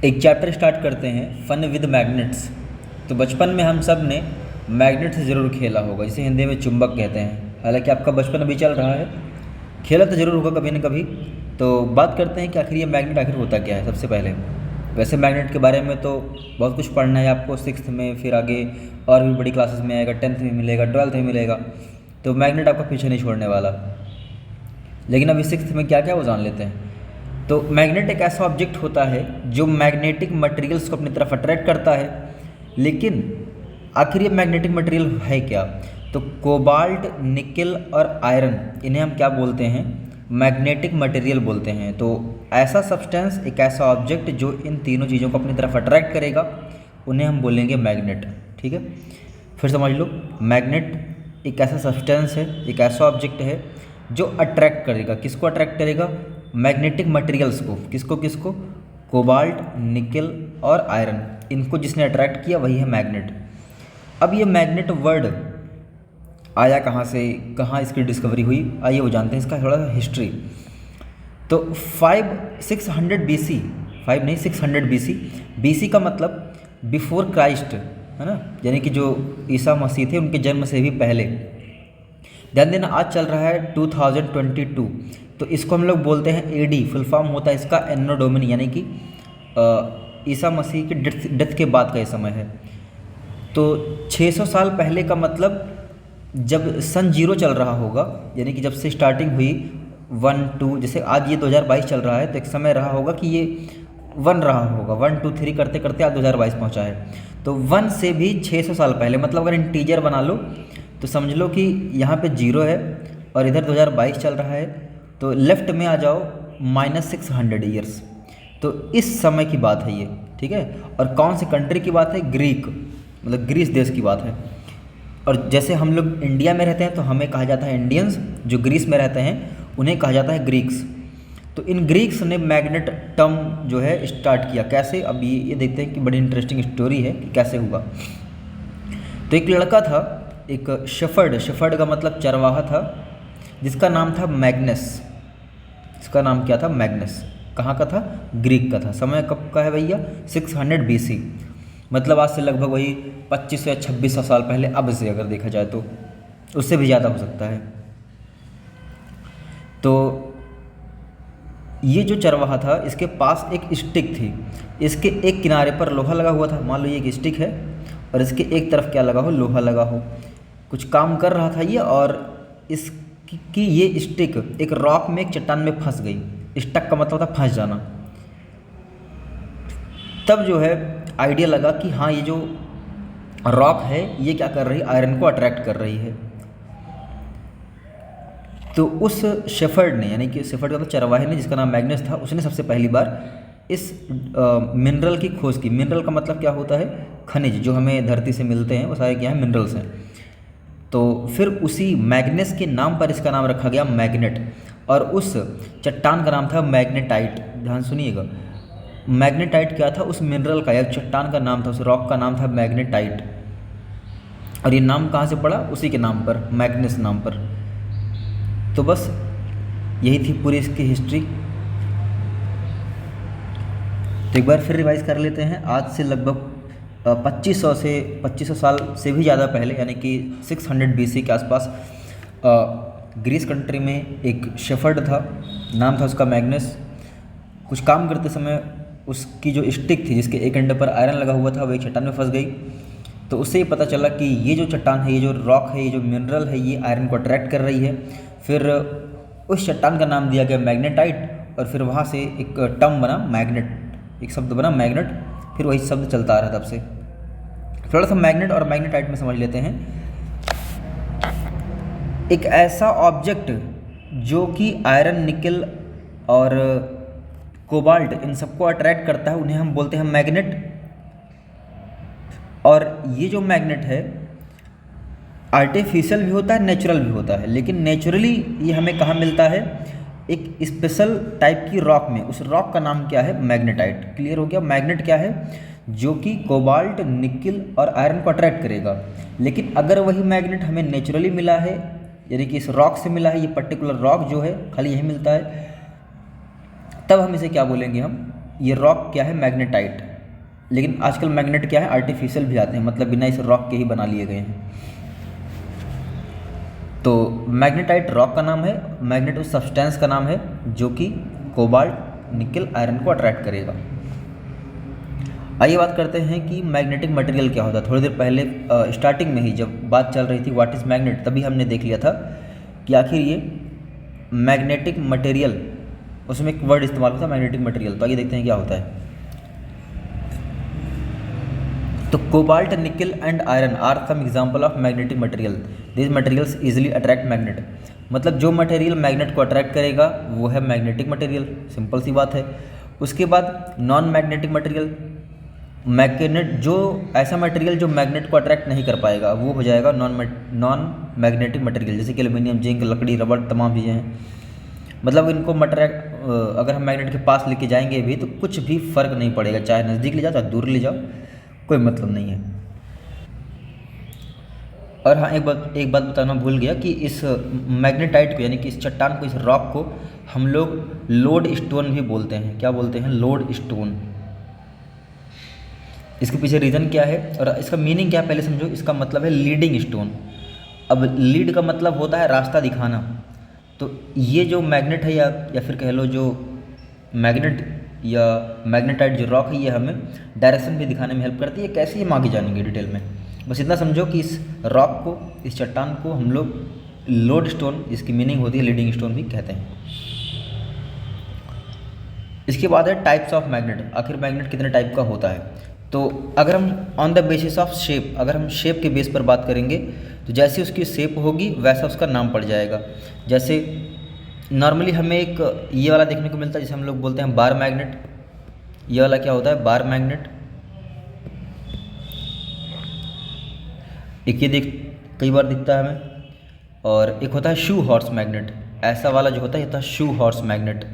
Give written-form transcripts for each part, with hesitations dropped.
एक chapter start करते हैं, फन विद मैग्नेट्स। तो बचपन में हम सब ने मैग्नेट से ज़रूर खेला होगा, जिसे हिंदी में चुंबक कहते हैं। हालांकि आपका बचपन अभी चल रहा है, खेला तो ज़रूर होगा कभी न कभी। तो बात करते हैं कि आखिर ये मैग्नेट आखिर होता क्या है। सबसे पहले वैसे मैग्नेट के बारे में तो बहुत कुछ पढ़ना है आपको, सिक्स्थ में, फिर आगे और भी बड़ी क्लासेस में आएगा, 10th में मिलेगा, 12th में मिलेगा। तो मैग्नेट आपका पीछे नहीं छोड़ने वाला। लेकिन अभी सिक्स्थ में क्या क्या वो जान लेते हैं। तो मैग्नेट एक ऐसा ऑब्जेक्ट होता है जो मैग्नेटिक मटेरियल्स को अपनी तरफ अट्रैक्ट करता है। लेकिन आखिर ये मैग्नेटिक मटेरियल है क्या? तो कोबाल्ट, निकल और आयरन, इन्हें हम क्या बोलते हैं? मैग्नेटिक मटेरियल बोलते हैं। तो ऐसा सब्सटेंस, एक ऐसा ऑब्जेक्ट जो इन तीनों चीज़ों को अपनी तरफ अट्रैक्ट करेगा, उन्हें हम बोलेंगे मैग्नेट। ठीक है, फिर समझ लो, मैग्नेट एक ऐसा सब्सटेंस है, एक ऐसा ऑब्जेक्ट है जो अट्रैक्ट करेगा। किसको अट्रैक्ट करेगा? मैग्नेटिक मटेरियल्स को। किसको किसको? कोबाल्ट, निकल और आयरन, इनको जिसने अट्रैक्ट किया वही है मैग्नेट। अब ये मैग्नेट वर्ड आया कहाँ से, कहाँ इसकी डिस्कवरी हुई, आइए वो जानते हैं इसका थोड़ा सा हिस्ट्री। तो 600 BC, 5 नहीं 600 BC का मतलब बिफोर क्राइस्ट है ना, यानी कि जो ईसा मसीह थे उनके जन्म से भी पहले। ध्यान देना, आज चल रहा है 2022, तो इसको हम लोग बोलते हैं एडी। फुल फॉर्म होता है इसका एनो डोमिनी, यानी कि ईसा मसीह के डेथ के बाद का ये समय है। तो 600 साल पहले का मतलब जब सन 0 चल रहा होगा, यानी कि जब से स्टार्टिंग हुई 1 2, जैसे आज ये 2022 चल रहा है, तो एक समय रहा होगा कि ये 1 रहा होगा, 1 2 3 करते करते आज 2022 पहुंचा है। तो 1 से भी 600 साल पहले, मतलब अगर इंटीजर बना लो तो समझ लो कि यहाँ पे 0 है और इधर 2022 चल रहा है, तो लेफ्ट में आ जाओ -600 ईयर्स। तो इस समय की बात है ये, ठीक है। और कौन सी कंट्री की बात है? ग्रीक, मतलब ग्रीस देश की बात है। और जैसे हम लोग इंडिया में रहते हैं तो हमें कहा जाता है इंडियंस, जो ग्रीस में रहते हैं उन्हें कहा जाता है ग्रीक्स। तो इन ग्रीक्स ने मैग्नेट टर्म जो है स्टार्ट किया। कैसे? अब ये देखते हैं कि बड़ी इंटरेस्टिंग स्टोरी है कि कैसे हुआ। तो एक लड़का था, एक शेफर्ड का मतलब चरवाहा था, जिसका नाम था मैग्नस। इसका नाम क्या था? मैग्नस। कहाँ का था? ग्रीक का था। समय कब का है भैया? 600 BC, मतलब आज से लगभग वही 25 या 2600 साल पहले। अब से अगर देखा जाए तो उससे भी ज़्यादा हो सकता है। तो ये जो चरवाहा था, इसके पास एक स्टिक थी। इसके एक किनारे पर लोहा लगा हुआ था। मान लो ये एक स्टिक है और इसके एक तरफ क्या लगा हो? लोहा लगा हो। कुछ काम कर रहा था ये, और इसकी ये स्टिक एक रॉक में, एक चट्टान में फंस गई। स्टक का मतलब था फंस जाना। तब जो है आइडिया लगा कि हाँ, ये जो रॉक है ये क्या कर रही है? आयरन को अट्रैक्ट कर रही है। तो उस शेफर्ड ने, यानी कि शेफर्ड का तो चरवाहे ने, जिसका नाम मैग्नस था, उसने सबसे पहली बार इस मिनरल की खोज की। मिनरल का मतलब क्या होता है? खनिज, जो हमें धरती से मिलते हैं वो सारे क्या हैं? मिनरल्स हैं। तो फिर उसी मैग्नस के नाम पर इसका नाम रखा गया मैग्नेट। और उस चट्टान का नाम था मैग्नेटाइट। ध्यान सुनिएगा, मैग्नेटाइट क्या था? उस मिनरल का या चट्टान का नाम था, उस रॉक का नाम था मैग्नेटाइट। और ये नाम कहाँ से पड़ा? उसी के नाम पर, मैग्नस नाम पर। तो बस यही थी पूरी इसकी हिस्ट्री। तो एक बार फिर रिवाइज कर लेते हैं। आज से लगभग 2500 साल से भी ज़्यादा पहले, यानी कि 600 BC के आसपास, ग्रीस कंट्री में एक शेफर्ड था, नाम था उसका मैग्नस। कुछ काम करते समय उसकी जो स्टिक थी, जिसके एक एंड पर आयरन लगा हुआ था, वो एक चट्टान में फंस गई। तो उससे ये पता चला कि ये जो चट्टान है, ये जो रॉक है, ये जो मिनरल है, ये आयरन को अट्रैक्ट कर रही है। फिर उस चट्टान का नाम दिया गया मैग्नेटाइट, और फिर वहाँ से एक टर्म बना मैग्नेट, एक शब्द बना मैग्नेट। फिर वही शब्द चलता आ रहा तब से। थोड़ा सा मैग्नेट और मैग्नेटाइट में समझ लेते हैं। एक ऐसा ऑब्जेक्ट जो कि आयरन, निकल और कोबाल्ट, इन सबको अट्रैक्ट करता है, उन्हें हम बोलते हैं मैग्नेट। और ये जो मैग्नेट है आर्टिफिशियल भी होता है, नेचुरल भी होता है। लेकिन नेचुरली ये हमें कहाँ मिलता है? एक स्पेशल टाइप की रॉक में। उस रॉक का नाम क्या है? मैग्नेटाइट। क्लियर हो गया? मैग्नेट क्या है? जो कि कोबाल्ट, निकल और आयरन को अट्रैक्ट करेगा। लेकिन अगर वही मैग्नेट हमें नेचुरली मिला है, यानी कि इस रॉक से मिला है, ये पर्टिकुलर रॉक जो है खाली यही मिलता है, तब हम इसे क्या बोलेंगे? हम ये रॉक क्या है, मैग्नेटाइट। लेकिन आजकल मैग्नेट क्या है, आर्टिफिशियल भी आते हैं, मतलब बिना इस रॉक के ही बना लिए गए हैं। तो मैग्नेटाइट रॉक का नाम है, मैग्नेट उस सब्सटेंस का नाम है जो कि कोबाल्ट निकल आयरन को अट्रैक्ट करेगा। आइए बात करते हैं कि मैग्नेटिक मटेरियल क्या होता है। थोड़ी देर पहले स्टार्टिंग में ही जब बात चल रही थी व्हाट इज़ मैग्नेट, तभी हमने देख लिया था कि आखिर ये मैग्नेटिक मटेरियल, उसमें एक वर्ड इस्तेमाल होता है मैग्नेटिक मटेरियल। तो आइए देखते हैं क्या होता है। तो cobalt nickel and iron are some example of magnetic material, this materials easily attract magnet. मतलब जो मटेरियल मैग्नेट को अट्रैक्ट करेगा वो है मैग्नेटिक मटेरियल, सिंपल सी बात है। उसके बाद नॉन मैग्नेटिक मटेरियल, मैग्नेट जो ऐसा मटेरियल जो मैग्नेट को अट्रैक्ट नहीं कर पाएगा वो हो जाएगा नॉन मैग्नेटिक मटेरियल, जैसे कि एल्यूमिनियम, जिंक, लकड़ी, रबड़, तमाम चीज़ें हैं। मतलब इनको अगर हम मैग्नेट के पास लेके जाएंगे भी तो कुछ भी फ़र्क नहीं पड़ेगा, चाहे नज़दीक ले जाओ चाहे दूर ले जाओ, कोई मतलब नहीं है। और हाँ, एक बात बताना भूल गया कि इस मैग्नेटाइट को, यानी कि इस चट्टान को, इस रॉक को हम लोग लोड स्टोन भी बोलते हैं। क्या बोलते हैं? Load stone. इसके पीछे रीज़न क्या है और इसका मीनिंग क्या है पहले समझो। इसका मतलब है लीडिंग स्टोन। अब लीड का मतलब होता है रास्ता दिखाना। तो ये जो मैग्नेट है या फिर कह लो जो मैग्नेट या मैग्नेटाइट जो रॉक है, ये हमें डायरेक्शन भी दिखाने में हेल्प करती है। कैसे, हम आगे जानेंगे डिटेल में। बस इतना समझो कि इस रॉक को, इस चट्टान को हम लोग लोड स्टोन, इसकी मीनिंग होती है लीडिंग स्टोन भी कहते हैं। इसके बाद है टाइप्स ऑफ मैग्नेट। आखिर मैग्नेट कितने टाइप का होता है? तो अगर हम on the basis of shape, अगर हम शेप के बेस पर बात करेंगे तो जैसे उसकी शेप होगी वैसा उसका नाम पड़ जाएगा। जैसे नॉर्मली हमें एक ये वाला देखने को मिलता है जिसे हम लोग बोलते हैं बार मैग्नेट। ये वाला क्या होता है? Bar magnet. एक ये कई बार दिखता है हमें। और एक होता है शू हॉर्स मैग्नेट। ऐसा वाला जो होता है ये होता है शू हॉर्स मैग्नेट।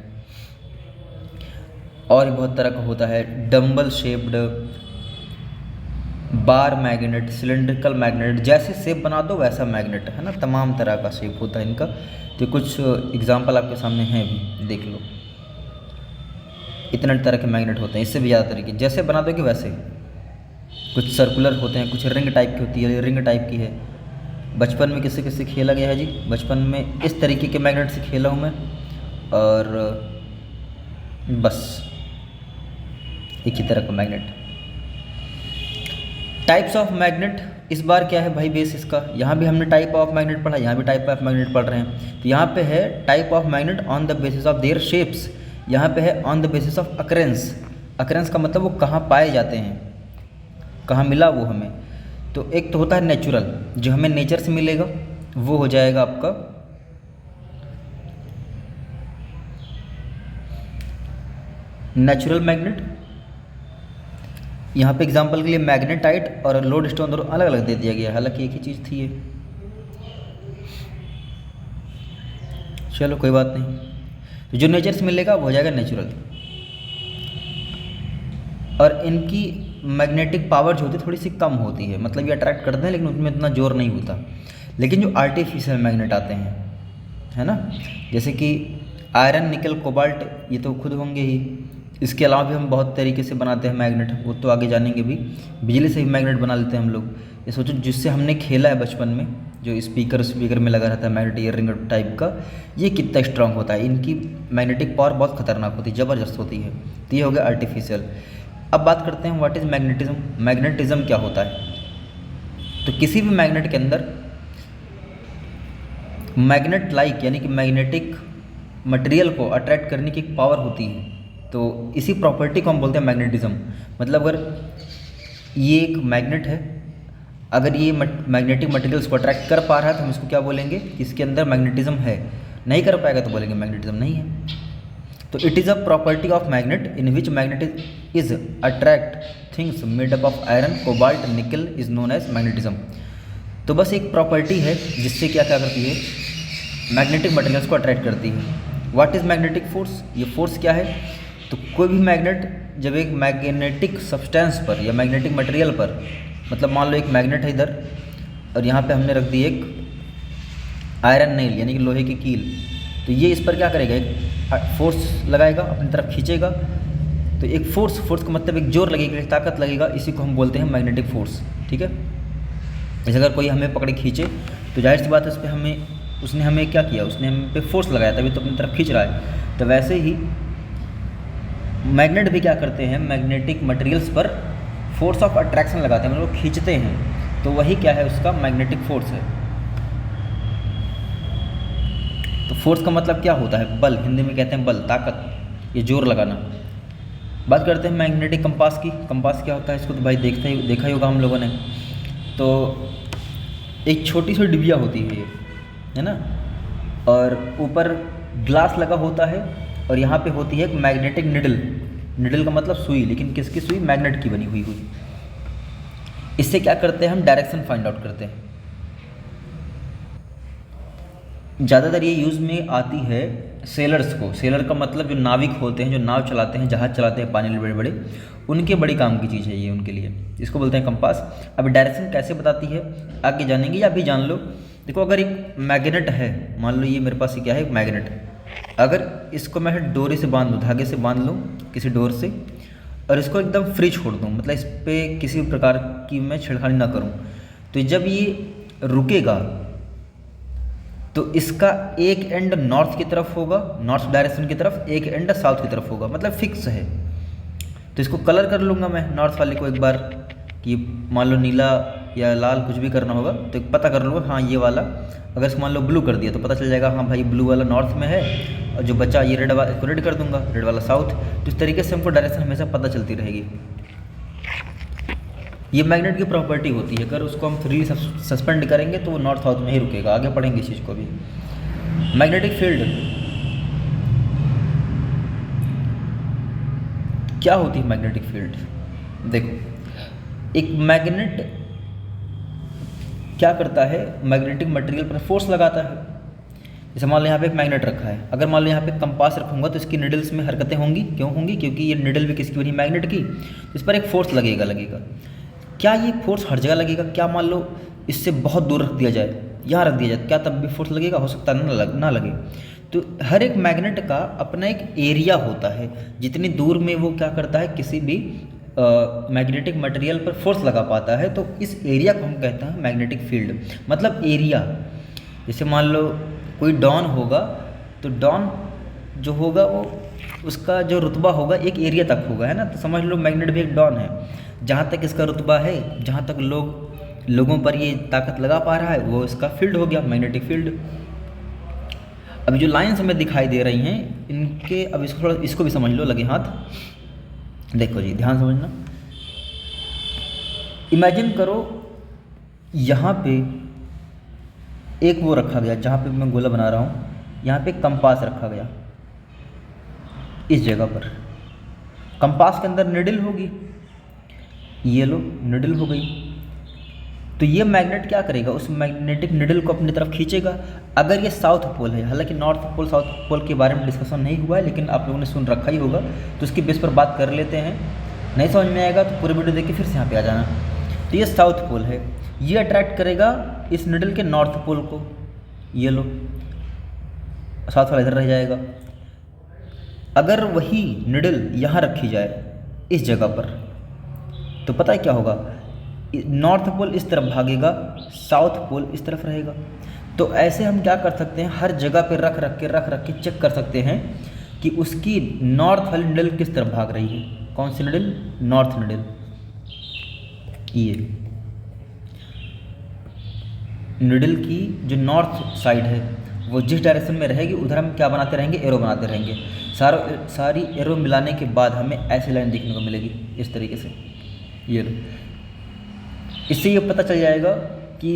और बहुत तरह का होता है dumbbell shaped, bar magnet, cylindrical magnet. जैसे शेप बना दो वैसा मैग्नेट है ना, तमाम तरह का शेप होता है इनका। तो कुछ एग्जांपल आपके सामने हैं भी, देख लो। इतने तरह के मैग्नेट होते हैं, इससे भी ज़्यादा तरीके। जैसे बना दोगे वैसे। कुछ सर्कुलर होते हैं, कुछ रिंग टाइप की होती है, रिंग टाइप की है। बचपन में किससे किससे खेला गया है जी? बचपन में इस तरीके के मैग्नेट से खेला हूँ मैं। और बस एक ही तरह का मैग्नेट। टाइप्स ऑफ मैग्नेट, इस बार क्या है भाई बेस इसका? यहाँ भी हमने टाइप ऑफ मैग्नेट पढ़ा, यहाँ भी टाइप ऑफ मैग्नेट पढ़ रहे हैं। तो यहाँ पे है type of magnet on the basis of their shapes. यहाँ पे है on the basis of occurrence. Occurrence का मतलब वो कहाँ पाए जाते हैं, कहाँ मिला वो हमें। तो एक तो होता है नेचुरल, जो हमें नेचर से मिलेगा, वो हो जाएगा आपका नेचुरल मैग्नेट। यहाँ पे एग्जांपल के लिए मैग्नेटाइट और लोड स्टोन दोनों अलग अलग दे दिया गया है, हालांकि एक ही चीज़ थी ये। चलो कोई बात नहीं। तो जो नेचर से मिलेगा वो हो जाएगा नेचुरल। और इनकी मैग्नेटिक पावर जो होती है थोड़ी सी कम होती है, मतलब ये अट्रैक्ट करते हैं लेकिन उनमें इतना जोर नहीं होता। लेकिन जो आर्टिफिशियल मैग्नेट आते हैं, है ना, जैसे कि आयरन, निकल, कोबाल्ट, ये तो खुद होंगे ही। इसके अलावा भी हम बहुत तरीके से बनाते हैं मैग्नेट, वो तो आगे जानेंगे भी। बिजली से भी मैग्नेट बना लेते हैं हम लोग। ये सोचो जिससे हमने खेला है बचपन में, जो स्पीकर में लगा रहता है मैग्नेट, ईयर रिंग टाइप का, ये कितना स्ट्रांग होता है। इनकी मैग्नेटिक पावर बहुत खतरनाक होती है, ज़बरदस्त होती है। तो ये हो गया आर्टिफिशियल। अब बात करते हैं व्हाट इज़ मैग्नेटिज्म। मैग्नेटिज्म क्या होता है? तो किसी भी मैग्नेट के अंदर मैग्नेट लाइक, यानी कि मैग्नेटिक मटेरियल को अट्रैक्ट करने की एक पावर होती है। तो इसी प्रॉपर्टी को हम बोलते हैं मैग्नेटिज्म। मतलब अगर ये एक मैग्नेट है, अगर ये मैग्नेटिक मटेरियल्स को अट्रैक्ट कर पा रहा है तो हम इसको क्या बोलेंगे कि इसके अंदर मैग्नेटिज्म है। नहीं कर पाएगा तो बोलेंगे मैग्नेटिज्म नहीं है। तो it is a property of magnet in which magnet is attract things made up of iron, cobalt, निकल इज नोन एज मैग्नेटिज्म। तो बस एक प्रॉपर्टी है जिससे क्या क्या करती है, मैग्नेटिक मटेरियल्स को अट्रैक्ट करती है। What is magnetic force? ये फोर्स क्या है? तो कोई भी मैग्नेट जब एक मैग्नेटिक सब्सटेंस पर या मैग्नेटिक मटेरियल पर, मतलब मान लो एक मैग्नेट है इधर और यहाँ पे हमने रख दी एक आयरन नेल, यानी कि लोहे की कील, तो ये इस पर क्या करेगा, एक फोर्स लगाएगा, अपनी तरफ खींचेगा, तो एक फोर्स, फोर्स का मतलब एक जोर लगेगा, एक ताकत लगेगा, इसी को हम बोलते हैं मैग्नेटिक फोर्स। ठीक है, जैसे अगर कोई हमें पकड़े खींचे तो जाहिर सी बात है उस पर हमें, उसने हमें क्या किया, उसने हम पे फोर्स लगाया, तभी तो अपनी तरफ खींच रहा है। तो वैसे ही मैग्नेट भी क्या करते हैं, मैग्नेटिक मटेरियल्स पर फोर्स ऑफ अट्रैक्शन लगाते हैं, मतलब खींचते हैं, तो वही क्या है, उसका मैग्नेटिक फोर्स है। तो फोर्स का मतलब क्या होता है, बल, हिंदी में कहते हैं बल, ताकत, ये जोर लगाना। बात करते हैं मैग्नेटिक कंपास की। कंपास क्या होता है, इसको तो भाई देखा ही होगा हम लोगों ने। तो एक छोटी सी डिबिया होती है ये, है ना, और ऊपर ग्लास लगा होता है, और यहाँ पे होती है एक मैग्नेटिक निडल। निडल का मतलब सुई, लेकिन किसकी सुई, मैग्नेट की बनी हुई। इससे क्या करते हैं हम, डायरेक्शन फाइंड आउट करते हैं। ज़्यादातर ये यूज़ में आती है सेलर्स को। सेलर का मतलब जो नाविक होते हैं, जो नाव चलाते हैं, जहाज़ चलाते हैं पानी में बड़े बड़े, उनके बड़ी काम की चीज़ है ये उनके लिए। इसको बोलते हैं कंपास। अब डायरेक्शन कैसे बताती है आगे जानेंगे, या अभी जान लो। देखो, अगर एक मैग्नेट है, मान लो ये मेरे पास क्या है, मैग्नेट। अगर इसको मैं डोरी से बांध लूँ, धागे से बांध लूँ किसी डोर से, और इसको एकदम फ्री छोड़ दूँ, मतलब इस पर किसी प्रकार की मैं छेड़खानी ना करूँ, तो जब ये रुकेगा तो इसका एक एंड नॉर्थ की तरफ होगा, नॉर्थ डायरेक्शन की तरफ, एक एंड साउथ की तरफ होगा, मतलब फिक्स है। तो इसको कलर कर लूँगा मैं नॉर्थ वाले को एक बार, कि मान लो नीला या लाल कुछ भी करना होगा, तो पता कर लूँगा हाँ ये वाला। अगर इसको मान लो ब्लू कर दिया तो पता चल जाएगा हाँ भाई ब्लू वाला नॉर्थ में है, और जो बचा ये रेड वाला, इसको रेड कर दूंगा, रेड वाला साउथ। तो इस तरीके से हमको डायरेक्शन हमेशा पता चलती रहेगी। ये मैग्नेट की प्रॉपर्टी होती है। अगर उसको हम फ्रीली सस्पेंड करेंगे तो वो नॉर्थ साउथ में ही रुकेगा। आगे पढ़ेंगे इस चीज़ को भी। मैग्नेटिक फील्ड क्या होती है, मैग्नेटिक फील्ड देखो, एक मैग्नेट क्या करता है, मैग्नेटिक मटेरियल पर फोर्स लगाता है। जैसे मान लो यहाँ पे एक मैग्नेट रखा है, अगर मान लो यहाँ पे कंपास रखूँगा तो इसकी निडल्स में हरकतें होंगी। क्यों होंगी, क्योंकि ये निडल भी किसकी बनी, मैग्नेट की। इस पर एक फोर्स लगेगा। क्या ये फोर्स हर जगह लगेगा, क्या मान लो इससे बहुत दूर रख दिया जाए, यहाँ रख दिया जाए, क्या तब भी फोर्स लगेगा, हो सकता है ना लगे। तो हर एक मैग्नेट का अपना एक एरिया होता है, जितनी दूर में वो क्या करता है, किसी भी मैग्नेटिक मटेरियल पर फोर्स लगा पाता है, तो इस एरिया को हम कहते हैं मैग्नेटिक फील्ड। मतलब एरिया, जैसे मान लो कोई डॉन होगा, तो डॉन जो होगा वो उसका जो रुतबा होगा एक एरिया तक होगा, है ना। तो समझ लो मैग्नेट भी एक डॉन है, जहाँ तक इसका रुतबा है, जहाँ तक लोगों पर ये ताकत लगा पा रहा है, वो इसका फील्ड हो गया, मैग्नेटिक फील्ड। अभी जो लाइन्स हमें दिखाई दे रही हैं इनके, अब इसको थोड़ा, इसको भी समझ लो लगे हाथ। देखो जी, ध्यान समझना। इमेजिन करो यहाँ पे एक वो रखा गया, जहाँ पे मैं गोला बना रहा हूँ, यहाँ पे कंपास रखा गया। इस जगह पर कंपास के अंदर निडल होगी, ये लो निडल हो गई। तो ये मैग्नेट क्या करेगा, उस मैग्नेटिक निडल को अपनी तरफ खींचेगा। अगर ये साउथ पोल है, हालांकि नॉर्थ पोल साउथ पोल के बारे में डिस्कशन नहीं हुआ है, लेकिन आप लोगों ने सुन रखा ही होगा, तो उसकी बेस पर बात कर लेते हैं। नहीं समझ में आएगा तो पूरी वीडियो देख के फिर से यहाँ पे आ जाना। तो ये साउथ पोल है, ये अट्रैक्ट करेगा इस निडल के नॉर्थ पोल को, ये लो साउथ वाला इधर रह जाएगा। अगर वही निडल यहाँ रखी जाए इस जगह पर, तो पता है क्या होगा, नॉर्थ पोल इस तरफ भागेगा, साउथ पोल इस तरफ रहेगा। तो ऐसे हम क्या कर सकते हैं, हर जगह पे रख रख के चेक कर सकते हैं कि उसकी नॉर्थ वाली निडल किस तरफ भाग रही है। कौन सी निडल, नॉर्थ निडल। ये निडल की जो नॉर्थ साइड है वो जिस डायरेक्शन में रहेगी, उधर हम क्या बनाते रहेंगे, एरो बनाते रहेंगे। सारी एरो मिलाने के बाद हमें ऐसी लाइन देखने को मिलेगी इस तरीके से, ये लो। इससे ये पता चल जाएगा कि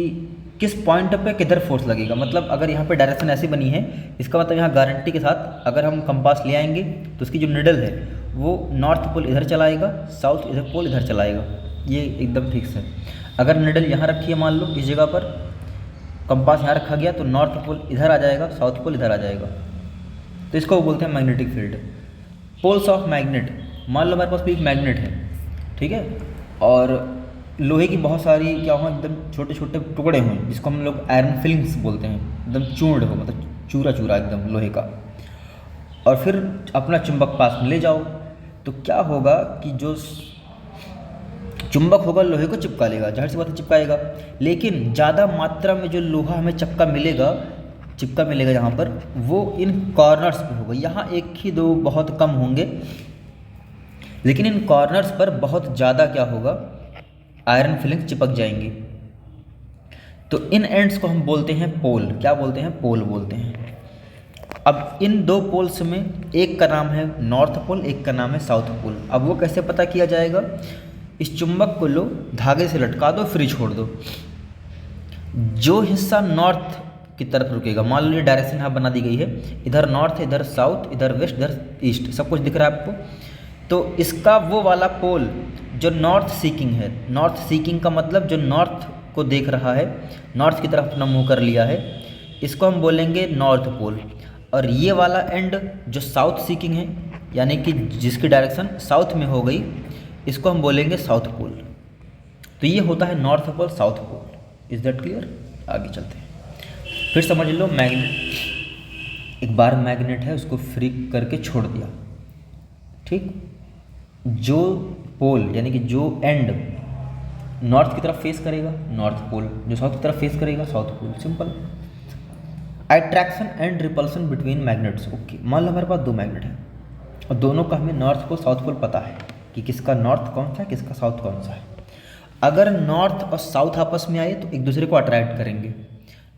किस पॉइंट पे किधर फोर्स लगेगा। मतलब अगर यहाँ पे डायरेक्शन ऐसी बनी है, इसका मतलब यहाँ गारंटी के साथ अगर हम कंपास ले आएंगे तो उसकी जो निडल है वो नॉर्थ पोल इधर चलाएगा, साउथ इधर पोल इधर चलाएगा। ये एकदम फिक्स है। अगर निडल यहाँ रखी है, मान लो इस जगह पर कंपास यहाँ रखा गया, तो नॉर्थ पोल इधर आ जाएगा, साउथ पोल इधर आ जाएगा। तो इसको बोलते हैं magnetic field. Poles of magnet, मान लो हमारे पास भी एक मैग्नेट है, ठीक है, और लोहे की बहुत सारी क्या हो, एकदम छोटे छोटे टुकड़े हों, जिसको हम लोग आयरन फिलिंग्स बोलते हैं, एकदम चूर्ण हो, मतलब चूरा चूरा एकदम लोहे का। और फिर अपना चुंबक पास में ले जाओ, तो क्या होगा कि जो चुंबक होगा लोहे को चिपका लेगा, जाहिर सी बात है चिपकाएगा। लेकिन ज़्यादा मात्रा में जो लोहा हमें चिपका मिलेगा यहाँ पर, वो इन कॉर्नर्स पे होगा। यहाँ एक ही दो बहुत कम होंगे, लेकिन इन कॉर्नर्स पर बहुत ज़्यादा क्या होगा, आयरन फिलिंग चिपक जाएंगी। तो इन एंड्स को हम बोलते हैं पोल। क्या बोलते हैं? पोल बोलते हैं। अब इन दो पोल्स में एक का नाम है नॉर्थ पोल, एक का नाम है साउथ पोल। अब वो कैसे पता किया जाएगा? इस चुंबक को लो, धागे से लटका दो, फ्री छोड़ दो। जो हिस्सा नॉर्थ की तरफ रुकेगा, मान लो ये डायरेक्शन यहाँ बना दी गई है, इधर नॉर्थ है, इधर साउथ, इधर वेस्ट, इधर ईस्ट, सब कुछ दिख रहा है आपको। तो इसका वो वाला पोल जो नॉर्थ सीकिंग है, नॉर्थ सीकिंग का मतलब जो नॉर्थ को देख रहा है, नॉर्थ की तरफ अपना मुँह कर लिया है, इसको हम बोलेंगे नॉर्थ पोल। और ये वाला एंड जो साउथ सीकिंग है, यानी कि जिसकी डायरेक्शन साउथ में हो गई, इसको हम बोलेंगे साउथ पोल। तो ये होता है north pole, south pole. Is that clear? आगे चलते हैं। फिर समझ लो, मैग्नेट, एक बार मैग्नेट है, उसको फ्री करके छोड़ दिया, ठीक। जो पोल यानी कि जो एंड नॉर्थ की तरफ फेस करेगा, नॉर्थ पोल, जो साउथ की तरफ फेस करेगा, south pole. Simple. Attraction and repulsion between magnets. Okay, मान लो हमारे पास दो मैग्नेट हैं और दोनों का हमें नॉर्थ पोल साउथ पोल पता है कि किसका नॉर्थ कौन सा है, किसका साउथ कौन सा है। अगर नॉर्थ और साउथ आपस में आए तो एक दूसरे को अट्रैक्ट करेंगे।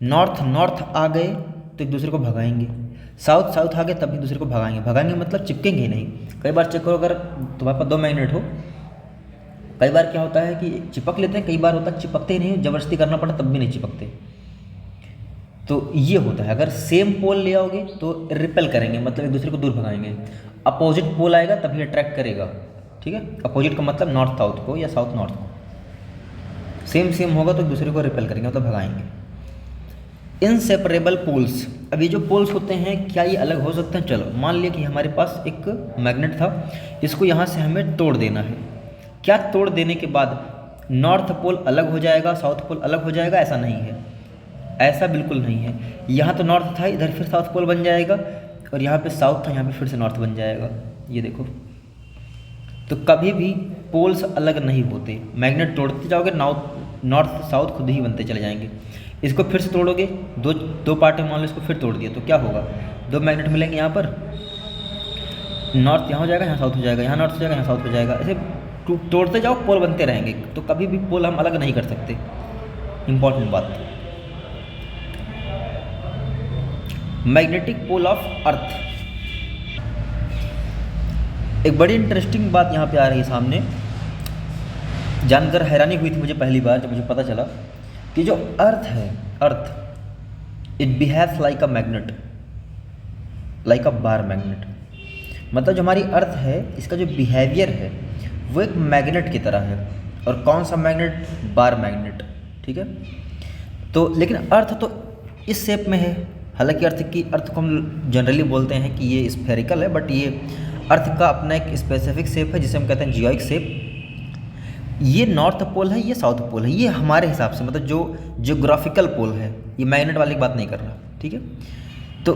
नॉर्थ नॉर्थ आ गए तो एक दूसरे को भगाएंगे, साउथ साउथ आ गए तब एक दूसरे को भगाएंगे। भगाएंगे मतलब चिपकेंगे ही नहीं। कई बार चेक करो, अगर तुम्हारे पास दो मैग्नेट हो, कई बार क्या होता है कि चिपक लेते हैं, कई बार होता है चिपकते ही नहीं, जबरदस्ती करना पड़ता तब भी नहीं चिपकते। तो ये होता है। अगर सेम पोल ले आओगे तो रिपेल करेंगे, मतलब एक दूसरे को दूर भगाएंगे। अपोजिट पोल आएगा तभी अट्रैक्ट करेगा, ठीक है। अपोजिट का मतलब नॉर्थ साउथ को या साउथ नॉर्थ को। सेम होगा तो एक दूसरे को रिपेल करेंगे, मतलब भगाएंगे। Inseparable poles. अब ये जो पोल्स होते हैं, क्या ये अलग हो सकते हैं? चलो मान लिया कि हमारे पास एक मैग्नेट था, इसको यहाँ से हमें तोड़ देना है। क्या तोड़ देने के बाद नॉर्थ पोल अलग हो जाएगा, साउथ पोल अलग हो जाएगा? ऐसा नहीं है, ऐसा बिल्कुल नहीं है। यहाँ तो नॉर्थ था, इधर फिर साउथ पोल बन जाएगा, और यहाँ पे साउथ था, यहाँ पे फिर से नॉर्थ बन जाएगा। ये देखो, तो कभी भी पोल्स अलग नहीं होते। मैग्नेट तोड़ते जाओगे, नॉर्थ साउथ खुद ही बनते चले जाएंगे। इसको फिर से तोड़ोगे, दो पार्ट में मान लो इसको फिर तोड़ दिया, तो क्या होगा? दो मैग्नेट मिलेंगे, यहाँ पर नॉर्थ यहाँ हो जाएगा, यहाँ साउथ हो जाएगा, यहाँ नॉर्थ हो जाएगा, यहाँ साउथ हो जाएगा। ऐसे तोड़ते जाओ, पोल बनते रहेंगे। तो कभी भी पोल हम अलग नहीं कर सकते। इंपॉर्टेंट बात। Magnetic pole of earth. एक बड़ी इंटरेस्टिंग बात यहाँ पे आ रही है सामने, जानकर हैरानी हुई थी मुझे पहली बार जब मुझे पता चला कि जो अर्थ है, earth it behaves like a magnet, like a bar magnet. मतलब जो हमारी अर्थ है, इसका जो बिहेवियर है वो एक मैग्नेट की तरह है। और कौन सा मैग्नेट? बार मैग्नेट, ठीक है। तो लेकिन अर्थ तो इस शेप में है। हालांकि अर्थ को हम जनरली बोलते हैं कि ये स्फेरिकल है, बट ये अर्थ का अपना एक स्पेसिफिक शेप है जिसे हम कहते हैं जियोइड शेप। ये नॉर्थ पोल है, ये साउथ पोल है। ये हमारे हिसाब से, मतलब जो जियोग्राफिकल पोल है, ये मैग्नेट वाली बात नहीं कर रहा, ठीक है। तो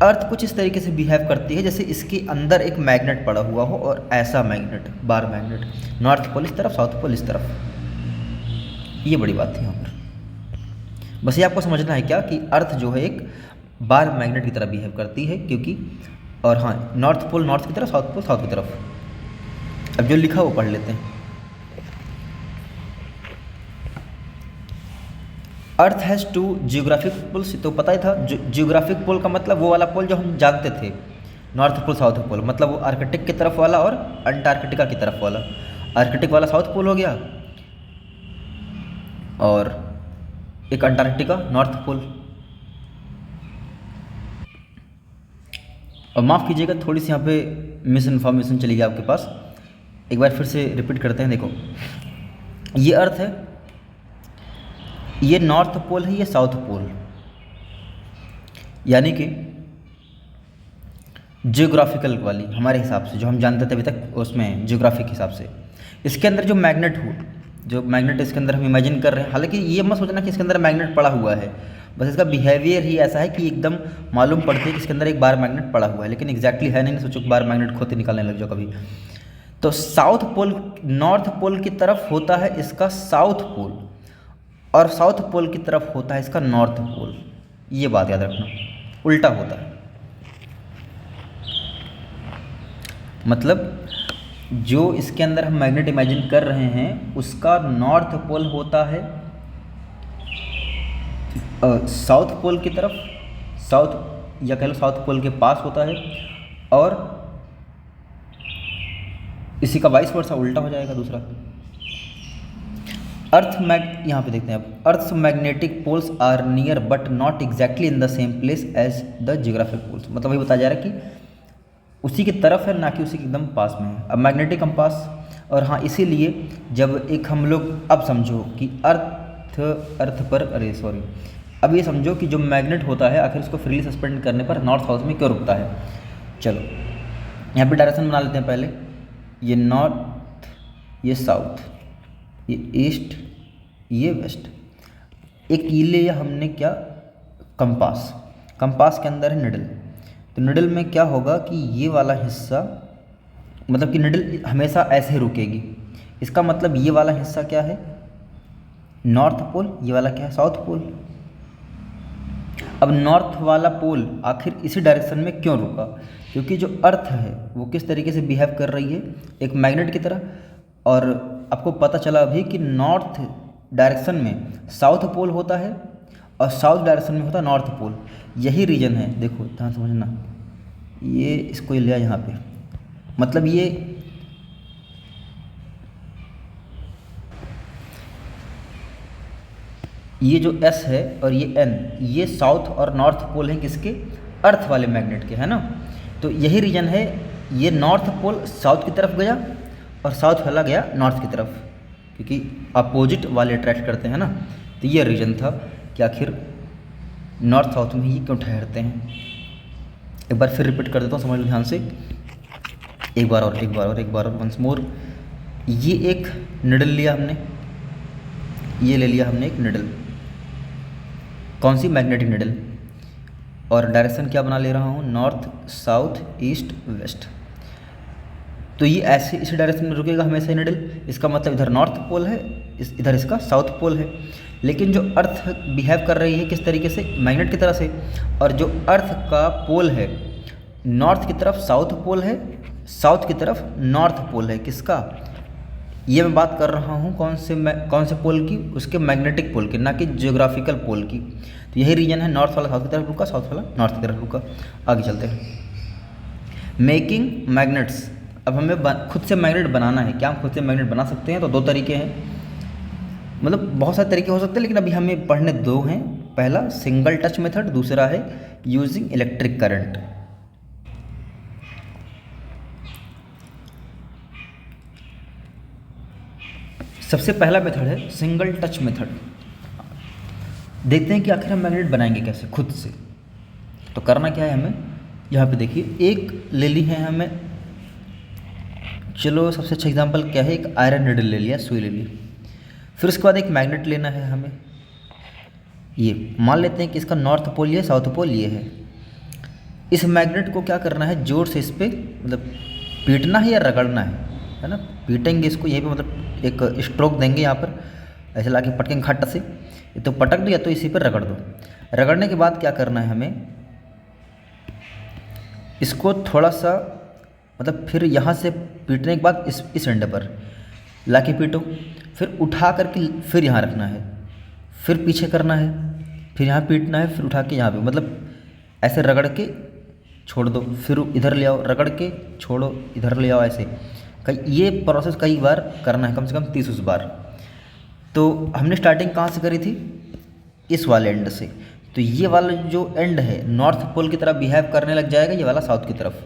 अर्थ कुछ इस तरीके से बिहेव करती है जैसे इसके अंदर एक मैग्नेट पड़ा हुआ हो, और ऐसा magnet, bar magnet. North pole इस तरफ, साउथ पोल इस तरफ। ये बड़ी बात है यहाँ पर। बस ये आपको समझना है क्या कि अर्थ जो है एक बार मैग्नेट की तरह बिहेव करती है, क्योंकि, और हाँ, नॉर्थ पोल नॉर्थ की तरफ, साउथ पोल साउथ की तरफ। अब जो लिखा वो पढ़ लेते हैं। Earth has two geographic poles. तो पता ही था, जियोग्राफिक पोल का मतलब वो वाला पोल जो हम जानते थे, नॉर्थ पोल साउथ पोल, मतलब वो आर्कटिक की तरफ वाला और अंटार्कटिका की तरफ वाला। आर्कटिक वाला साउथ पोल हो गया, और एक अंटार्कटिका नॉर्थ पोल। और माफ़ कीजिएगा, थोड़ी सी यहाँ पे मिस इन्फॉर्मेशन चली गई आपके पास। एक बार फिर से रिपीट करते हैं। देखो, ये अर्थ है, ये नॉर्थ पोल है, ये साउथ पोल, यानी कि जियोग्राफिकल वाली हमारे हिसाब से जो हम जानते थे अभी तक, उसमें जियोग्राफिक हिसाब से। इसके अंदर जो मैग्नेट इसके अंदर हम इमेजिन कर रहे हैं, हालांकि ये मत सोचना कि इसके अंदर मैग्नेट पड़ा हुआ है, बस इसका बिहेवियर ही ऐसा है कि एकदम मालूम पड़ती है कि इसके अंदर एक बार मैग्नेट पड़ा हुआ है, लेकिन एग्जैक्टली है नहीं। सोचो बार मैग्नेट खोते निकालने लग जाओ कभी। तो साउथ पोल, नॉर्थ पोल की तरफ होता है इसका साउथ पोल, और साउथ पोल की तरफ होता है इसका नॉर्थ पोल। ये बात याद रखना, उल्टा होता है। मतलब जो इसके अंदर हम मैग्नेट इमेजिन कर रहे हैं उसका नॉर्थ पोल होता है साउथ पोल की तरफ, साउथ या कह लो साउथ पोल के पास होता है, और इसी का वाइस वर्सा उल्टा हो जाएगा दूसरा। यहाँ पे देखते हैं अब, earth magnetic poles are near but not exactly in the same place as the geographic poles. मतलब वही बताया जा रहा है कि उसी की तरफ है, ना कि उसी के एकदम पास में है। अब मैग्नेटिक कंपास, और हाँ इसीलिए जब एक हम लोग, अब समझो कि अर्थ पर, अरे सॉरी, अब ये समझो कि जो मैग्नेट होता है आखिर उसको फ्रीली सस्पेंड करने पर नॉर्थ साउथ में क्यों रुकता है। चलो यहाँ पे डायरेक्शन बना लेते हैं पहले। ये नॉर्थ, ये साउथ, ये ईस्ट, ये वेस्ट। एक ये लिया हमने क्या, कंपास। कंपास के अंदर है निडल। तो निडल में क्या होगा कि ये वाला हिस्सा, मतलब कि निडल हमेशा ऐसे ही रुकेगी। इसका मतलब ये वाला हिस्सा क्या है, नॉर्थ पोल, ये वाला क्या है, साउथ पोल। अब नॉर्थ वाला पोल आखिर इसी डायरेक्शन में क्यों रुका, क्योंकि जो अर्थ है वो किस तरीके से बिहेव कर रही है, एक मैग्नेट की तरह। और आपको पता चला अभी कि नॉर्थ डायरेक्शन में साउथ पोल होता है और साउथ डायरेक्शन में होता है नॉर्थ पोल। यही रीजन है, देखो ध्यान समझना, ये इसको लिया यहाँ पे, मतलब ये जो S है और ये N, ये साउथ और नॉर्थ पोल हैं किसके, अर्थ वाले मैग्नेट के, है ना। तो यही रीजन है, ये नॉर्थ पोल साउथ की तरफ गया और साउथ वाला गया नॉर्थ की तरफ, क्योंकि अपोजिट वाले अट्रैक्ट करते हैं ना। तो ये रीजन था कि आखिर नॉर्थ साउथ में ये क्यों ठहरते हैं। एक बार फिर रिपीट कर देता हूँ, समझ लो ध्यान से, एक बार और वंस मोर। ये एक निडल लिया हमने, ये ले लिया हमने एक निडल, कौन सी, मैग्नेटिक निडल, और डायरेक्शन क्या बना ले रहा हूँ, नॉर्थ साउथ ईस्ट वेस्ट। तो ये ऐसे इसी डायरेक्शन में रुकेगा हमेशा निडल। इसका मतलब इधर नॉर्थ पोल है, इधर इसका साउथ पोल है। लेकिन जो अर्थ बिहेव कर रही है किस तरीके से, मैग्नेट की तरह से, और जो अर्थ का पोल है नॉर्थ की तरफ साउथ पोल है, साउथ की तरफ नॉर्थ पोल है किसका, ये मैं बात कर रहा हूँ कौन से पोल की, उसके मैग्नेटिक पोल की, ना कि जियोग्राफिकल पोल की। तो यही रीजन है, नॉर्थ वाला साउथ की तरफ रुका, साउथ वाला नॉर्थ की तरफ रुका। आगे चलते हैं, मेकिंग मैग्नेट्स। अब हमें खुद से मैग्नेट बनाना है। क्या हम खुद से मैग्नेट बना सकते हैं, तो दो तरीके हैं, मतलब बहुत सारे तरीके हो सकते हैं, लेकिन अभी हमें पढ़ने दो हैं। पहला सिंगल टच मेथड, दूसरा है यूजिंग इलेक्ट्रिक करंट। सबसे पहला मेथड है सिंगल टच मेथड। देखते हैं कि आखिर हम मैग्नेट बनाएंगे कैसे खुद से। तो करना क्या है हमें, यहाँ पे देखिए, एक ले ली है हमें, चलो सबसे अच्छा एग्जांपल क्या है, एक आयरन निडल ले लिया, सुई ले ली। फिर उसके बाद एक मैग्नेट लेना है हमें। ये मान लेते हैं कि इसका नॉर्थ पोल ये, साउथ पोल ये है। इस मैग्नेट को क्या करना है, जोर से इस पर मतलब पीटना है या रगड़ना है ना। पीटेंगे इसको यहीं पे, मतलब एक स्ट्रोक देंगे यहाँ पर, ऐसे लाके पटकेंगे खट से, तो पटक दो या तो इसी पर रगड़ दो। रगड़ने के बाद क्या करना है हमें, इसको थोड़ा सा, मतलब फिर यहाँ से पीटने के बाद इस एंड पर लाके पीटो, फिर उठा करके फिर यहाँ रखना है, फिर पीछे करना है, फिर यहाँ पीटना है, फिर उठा के यहाँ पे, मतलब ऐसे रगड़ के छोड़ दो, फिर इधर ले आओ, रगड़ के छोड़ो, इधर ले आओ, ऐसे ये प्रोसेस कई बार करना है, कम से कम 30 बार। तो हमने स्टार्टिंग कहाँ से करी थी, इस वाले एंड से। तो ये वाला जो एंड है नॉर्थ पोल की तरफ बिहेव करने लग जाएगा, ये वाला साउथ की तरफ।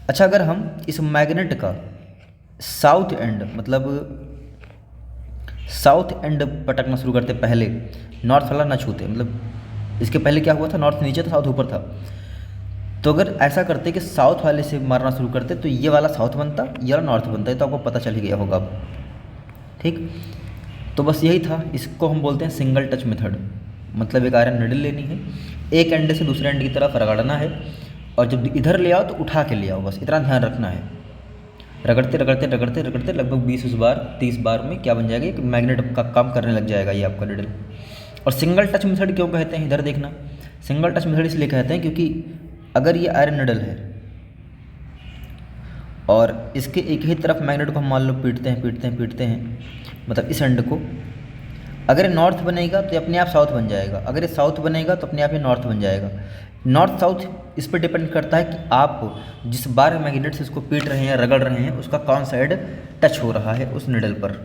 अच्छा, अगर हम इस मैग्नेट का साउथ एंड, मतलब साउथ एंड पटकना शुरू करते, पहले नॉर्थ वाला ना छूते, मतलब इसके पहले क्या हुआ था, नॉर्थ नीचे था, साउथ ऊपर था। तो अगर ऐसा करते कि साउथ वाले से मारना शुरू करते, तो ये वाला साउथ बनता, ये वाला नॉर्थ बनता है। तो आपको पता चल ही गया होगा अब, ठीक। तो बस यही था, इसको हम बोलते हैं सिंगल टच मेथड। मतलब एक आयरन निडल लेनी है, एक एंड से दूसरे एंड की तरफ रगड़ना है, और जब इधर ले आओ तो उठा के ले आओ, बस इतना ध्यान रखना है। रगड़ते रगड़ते रगड़ते रगड़ते लगभग 20 बार 30 बार में क्या बन जाएगा, एक मैग्नेट का काम करने लग जाएगा ये आपका निडल। और सिंगल टच मेथड क्यों कहते हैं, इधर देखना, सिंगल टच मेथड इसलिए कहते हैं क्योंकि अगर ये आयरन निडल है और इसके एक ही तरफ मैग्नेट को हम मान लो पीटते हैं पीटते हैं पीटते हैं, मतलब इस एंड को, अगर ये नॉर्थ बनेगा तो ये अपने आप साउथ बन जाएगा, अगर ये साउथ बनेगा तो अपने आप ये नॉर्थ बन जाएगा। नॉर्थ साउथ इस पर डिपेंड करता है कि आप जिस बार मैग्नेट से इसको पीट रहे हैं रगड़ रहे हैं उसका कौन साइड टच हो रहा है उस निडल पर।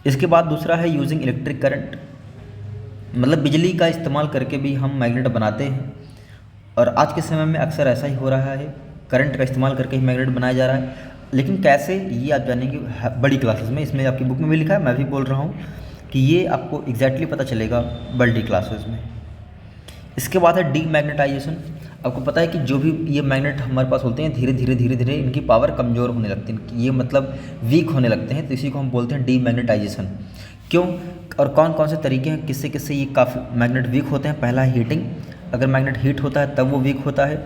इसके बाद दूसरा है यूजिंग इलेक्ट्रिक करंट, मतलब बिजली का इस्तेमाल करके भी हम मैग्नेट बनाते हैं, और आज के समय में अक्सर ऐसा ही हो रहा है, करंट का इस्तेमाल करके ही मैग्नेट बनाया जा रहा है। लेकिन कैसे, ये आप जानेंगे बड़ी क्लासेस में, इसमें आपकी बुक में भी लिखा है, मैं भी बोल रहा हूँ कि ये आपको एग्जैक्टली पता चलेगा बड़ी क्लासेस में। इसके बाद है डीमैग्नेटाइजेशन। आपको पता है कि जो भी ये मैग्नेट हमारे पास होते हैं धीरे धीरे धीरे धीरे इनकी पावर कमज़ोर होने लगती है, ये मतलब वीक होने लगते हैं, तो इसी को हम बोलते हैं डीमैग्नेटाइजेशन। क्यों और कौन कौन से तरीके हैं, किससे किससे ये काफ़ी मैग्नेट वीक होते हैं। पहला है हीटिंग, अगर मैग्नेट हीट होता है तब वो वीक होता है।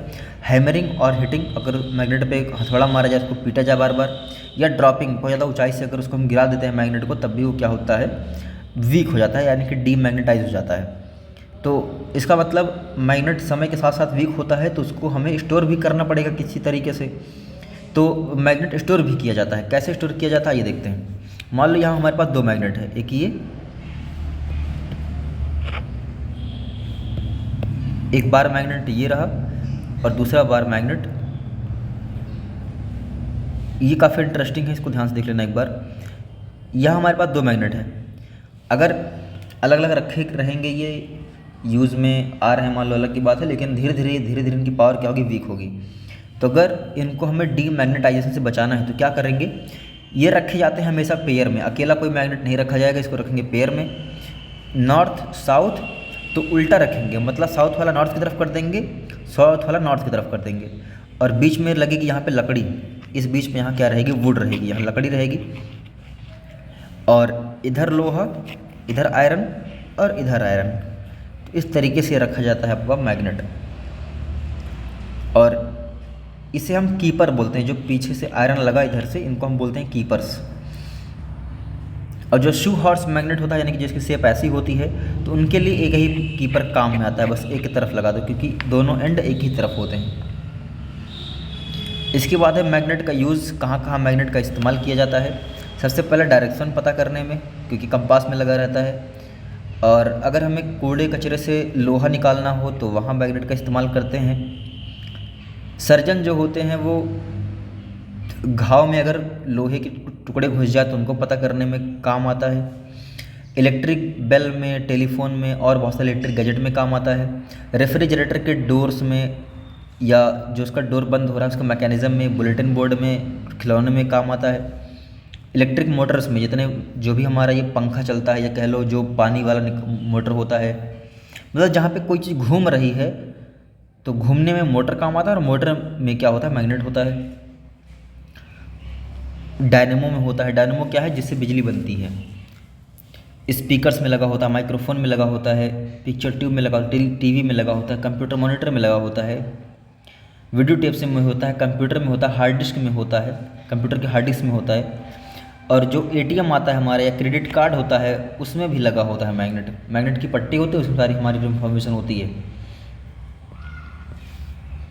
हैमरिंग और हिटिंग, अगर मैग्नेट पे हथौड़ा मारा जाए, उसको पीटा जाए बार बार, या ड्रॉपिंग, बहुत ज़्यादा ऊंचाई से अगर उसको हम गिरा देते हैं मैग्नेट को, तब भी वो क्या होता है, वीक हो जाता है, यानी कि डीमैग्नेटाइज हो जाता है। तो इसका मतलब मैग्नेट समय के साथ साथ वीक होता है, तो उसको हमें स्टोर भी करना पड़ेगा किसी तरीके से। तो मैग्नेट स्टोर भी किया जाता है, कैसे स्टोर किया जाता है ये देखते हैं। मान लो यहाँ हमारे पास दो मैग्नेट है, एक ये, एक बार मैग्नेट ये रहा और दूसरा बार मैग्नेट ये, काफ़ी इंटरेस्टिंग है, इसको ध्यान से देख लेना एक बार। यहाँ हमारे पास दो मैग्नेट हैं, अगर अलग अलग रखे रहेंगे, ये यूज़ में आ रहे हैं मान लो, अलग की बात है, लेकिन धीरे धीरे इनकी पावर क्या होगी, वीक होगी। तो अगर इनको हमें डीमैग्नेटाइजेशन से बचाना है तो क्या करेंगे, ये रखे जाते हैं हमेशा पेयर में, अकेला कोई मैग्नेट नहीं रखा जाएगा, इसको रखेंगे पेयर में। नॉर्थ साउथ तो उल्टा रखेंगे, मतलब साउथ वाला नॉर्थ की तरफ कर देंगे, साउथ वाला नॉर्थ की तरफ कर देंगे, और बीच में लगेगी यहाँ पे लकड़ी, इस बीच में यहाँ क्या रहेगी, वुड रहेगी, यहाँ लकड़ी रहेगी, और इधर लोहा, इधर आयरन और इधर आयरन। तो इस तरीके से रखा जाता है आपका मैग्नेट, और इसे हम कीपर बोलते हैं, जो पीछे से आयरन लगा इधर से, इनको हम बोलते हैं कीपर्स। और जो शू हॉर्स मैग्नेट होता है, यानी कि जिसकी शेप ऐसी होती है, तो उनके लिए एक ही कीपर काम में आता है, बस एक ही तरफ लगा दो, क्योंकि दोनों एंड एक ही तरफ होते हैं। इसके बाद है मैग्नेट का यूज़, कहाँ कहाँ मैग्नेट का इस्तेमाल किया जाता है। सबसे पहले डायरेक्शन पता करने में, क्योंकि कंपास में लगा रहता है, और अगर हमें कूड़े कचरे से लोहा निकालना हो तो वहाँ मैग्नेट का इस्तेमाल करते हैं। सर्जन जो होते हैं वो घाव में अगर लोहे के टुकड़े घुस जाए तो उनको पता करने में काम आता है। इलेक्ट्रिक बेल में, टेलीफोन में और बहुत सारे इलेक्ट्रिक गैजेट में काम आता है। रेफ्रिजरेटर के डोर्स में, या जो उसका डोर बंद हो रहा है उसका मैकेनिज़्म में, बुलेटिन बोर्ड में, खिलौने में काम आता है। इलेक्ट्रिक मोटर्स में, जितने जो भी हमारा ये पंखा चलता है, या कह लो जो पानी वाला मोटर होता है, मतलब जहाँ पे कोई चीज़ घूम रही है तो घूमने में मोटर काम आता है, और मोटर में क्या होता है, मैग्नेट होता है। डायनेमो में होता है, डायनेमो क्या है, जिससे बिजली बनती है। स्पीकर्स में लगा होता है, माइक्रोफोन में लगा होता है, पिक्चर ट्यूब में लगा, टीवी में लगा होता है, कंप्यूटर मॉनिटर में लगा होता है, वीडियो टेप्स में होता है, कंप्यूटर में होता है, हार्ड डिस्क में होता है, कंप्यूटर के हार्ड डिस्क में होता है, और जो एटीएम आता है हमारा, या क्रेडिट कार्ड होता है, उसमें भी लगा होता है मैग्नेट। मैग्नेट की पट्टी होती है, उसमें सारी हमारी जो इन्फॉर्मेशन होती है।